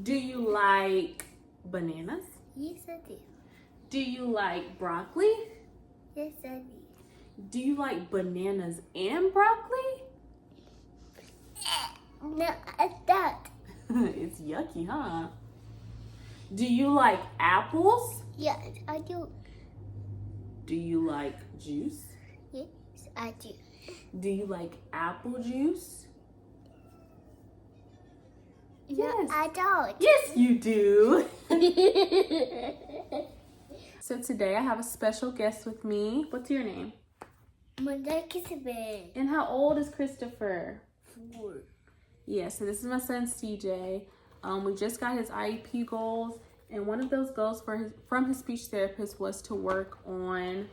Do you like bananas? Yes, I do. Do you like broccoli? Yes, I do. Do you like bananas and broccoli? No, I don't. It's yucky, huh? Do you like apples? Yes, I do. Do you like juice? Yes, I do. Do you like apple juice? No, Yes. I don't. Yes, you do. So today I have a special guest with me. What's your name? My name is Ben. And how old is Christopher? 4. Yeah, so this is my son CJ. We just got his IEP goals, and one of those goals from his speech therapist was to work on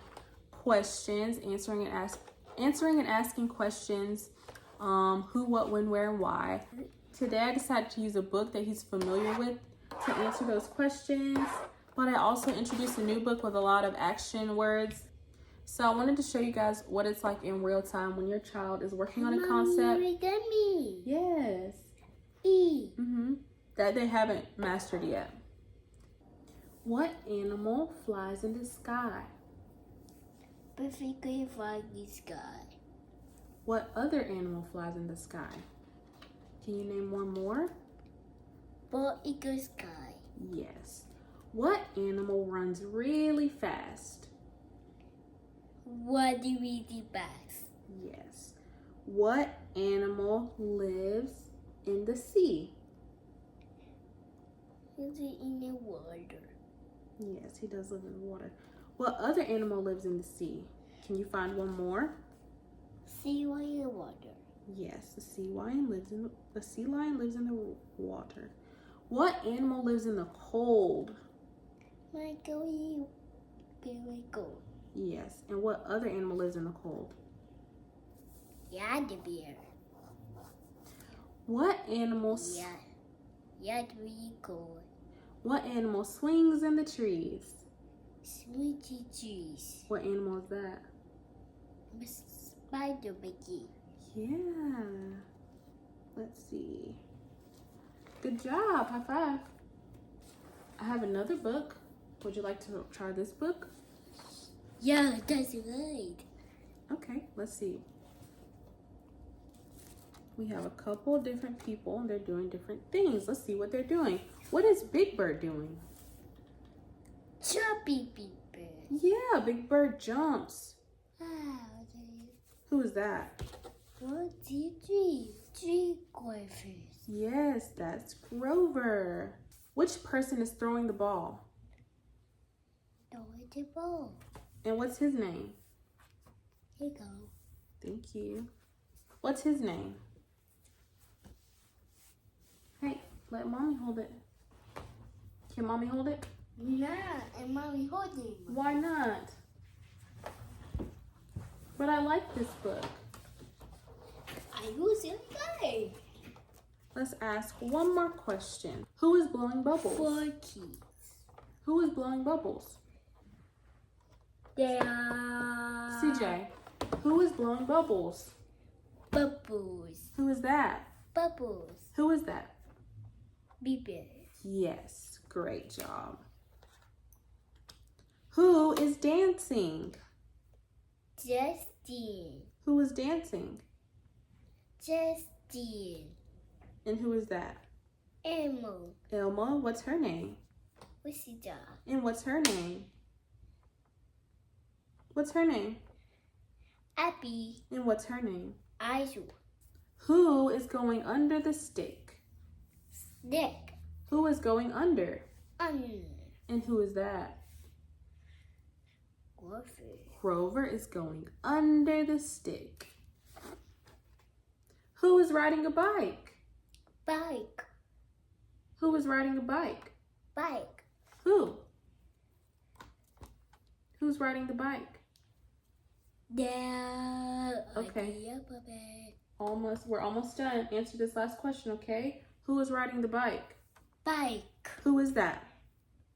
questions, answering and asking questions, who, what, when, where, and why. Today I decided to use a book that he's familiar with to answer those questions, but I also introduced a new book with a lot of action words. So I wanted to show you guys what it's like in real time when your child is working on a concept. Origami. Yes. E. That they haven't mastered yet. What animal flies in the sky? Perfectly foggy sky. What other animal flies in the sky? Can you name one more? Bald eagle sky. Yes. What animal runs really fast? What do we do best? Yes. What animal lives in the sea? Is it in the water? Yes, he does live in the water. What other animal lives in the sea? Can you find one more? Sea in the water. Yes, the sea lion lives in the water. What animal lives in the cold? Michael, Billy Gold. Yes, and what other animal lives in the cold? Yeah, the bear. What animal? Yeah, the cold. What animal swings in the trees? Sweetie trees. What animal is that? Spider Mickey. Yeah. Let's see. Good job. High five. I have another book. Would you like to try this book? Yeah, that's right. Okay, let's see. We have a couple different people and they're doing different things. Let's see what they're doing. What is Big Bird doing? Chubby Big Bird. Yeah, Big Bird jumps. Wow. Who is that? 1, 2, 3. 3 golfers. Yes, that's Grover. Which person is throwing the ball? Throw the ball. And what's his name? Here you go. Thank you. What's his name? Hey, let mommy hold it. Can mommy hold it? Nah, and mommy holding. Why not? But I like this book. I was in game. Let's ask one more question. Who is blowing bubbles? 4 keys. Who is blowing bubbles? They are CJ. Who is blowing bubbles? bubbles. Who is that? Bubbles. Who is that? Beepers. Yes, great job. Who is dancing? Justin. Who is dancing? Justin. And who is that? Emma. Elma. What's her name? What's the job? And what's her name? What's her name? Abby. And what's her name? Aisha. Who is going under the stick? Nick. Who is going under? Un. And who is that? Grover. Grover is going under the stick. Who is riding a bike? Bike. Who is riding a bike? Bike. Who? Who's riding the bike? The Okay. We're almost done. Answer this last question, okay? Who is riding the bike? Bike. Who is that?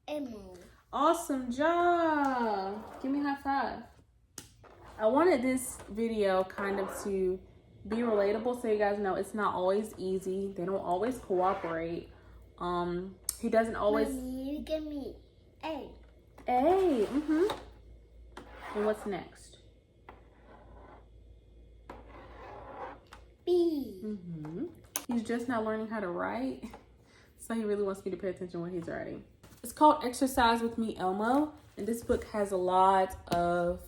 Emma. Awesome job. Give me a high five. I wanted this video kind of to be relatable so you guys know it's not always easy. They don't always cooperate. He doesn't always. Mommy, give me A. A. And what's next? B. He's just now learning how to write, so he really wants me to pay attention when he's writing. It's called Exercise with Me, Elmo, and this book has a lot of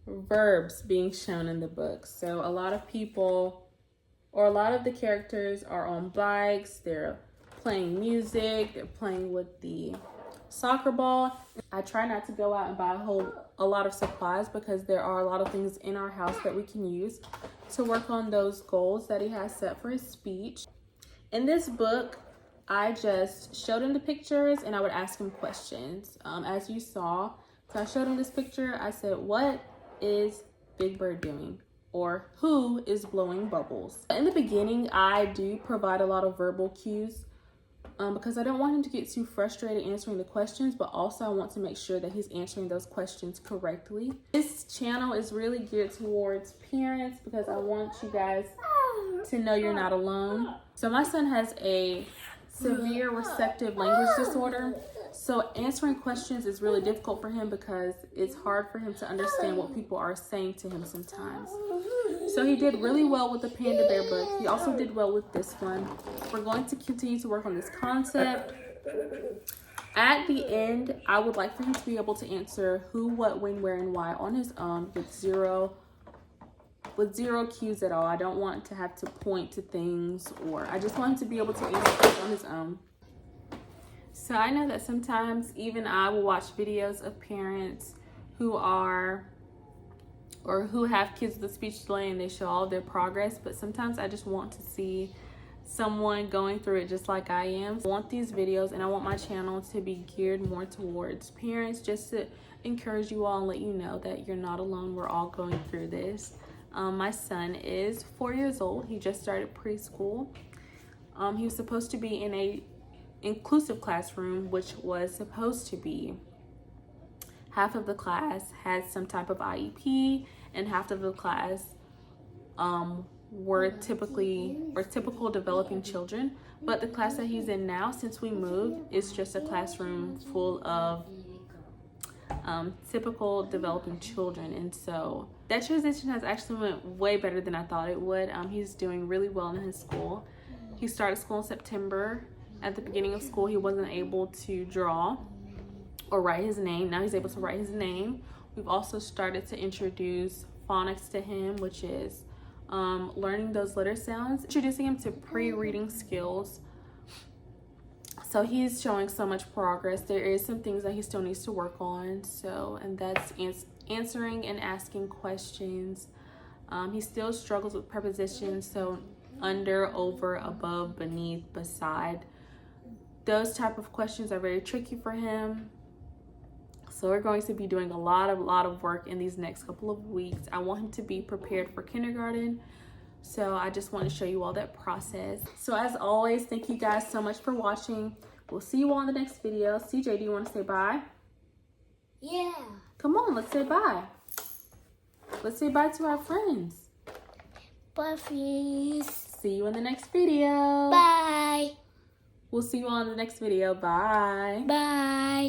verbs being shown in the book. So a lot of people, or a lot of the characters are on bikes, they're playing music, they're playing with the soccer ball. I try not to go out and buy a lot of supplies because there are a lot of things in our house that we can use to work on those goals that he has set for his speech. In this book, I just showed him the pictures and I would ask him questions. As you saw, so I showed him this picture. I said, what is Big Bird doing? Or who is blowing bubbles? In the beginning, I do provide a lot of verbal cues because I don't want him to get too frustrated answering the questions, but also I want to make sure that he's answering those questions correctly. This channel is really geared towards parents because I want you guys to know you're not alone. So my son has a severe receptive language disorder. So answering questions is really difficult for him because it's hard for him to understand what people are saying to him sometimes. So he did really well with the Panda Bear book. He also did well with this one. We're going to continue to work on this concept. At the end, I would like for him to be able to answer who, what, when, where, and why on his own with zero cues at all. I don't want to have to point to things, or I just want him to be able to answer things on his own. So I know that sometimes even I will watch videos of parents who have kids with a speech delay and they show all their progress, but sometimes I just want to see someone going through it just like I am. I want these videos and I want my channel to be geared more towards parents, just to encourage you all and let you know that you're not alone. We're all going through this. My son is 4 years old. He just started preschool. He was supposed to be in a inclusive classroom, which was supposed to be half of the class had some type of IEP and half of the class were typical developing children. But the class that he's in now, since we moved, is just a classroom full of typical developing children. And so that transition has actually went way better than I thought it would. He's doing really well in his school. He started school in September. At the beginning of school, he wasn't able to draw or write his name. Now he's able to write his name. We've also started to introduce phonics to him, which is learning those letter sounds, introducing him to pre-reading skills. So he's showing so much progress. There is some things that he still needs to work on. And that's answering and asking questions. He still struggles with prepositions. So under, over, above, beneath, beside. Those type of questions are very tricky for him. So we're going to be doing a lot of work in these next couple of weeks. I want him to be prepared for kindergarten. So I just want to show you all that process. So as always, thank you guys so much for watching. We'll see you all in the next video. CJ, do you want to say bye? Yeah. Come on, let's say bye. Let's say bye to our friends. Bye, friends. See you in the next video. Bye. We'll see you all in the next video. Bye. Bye.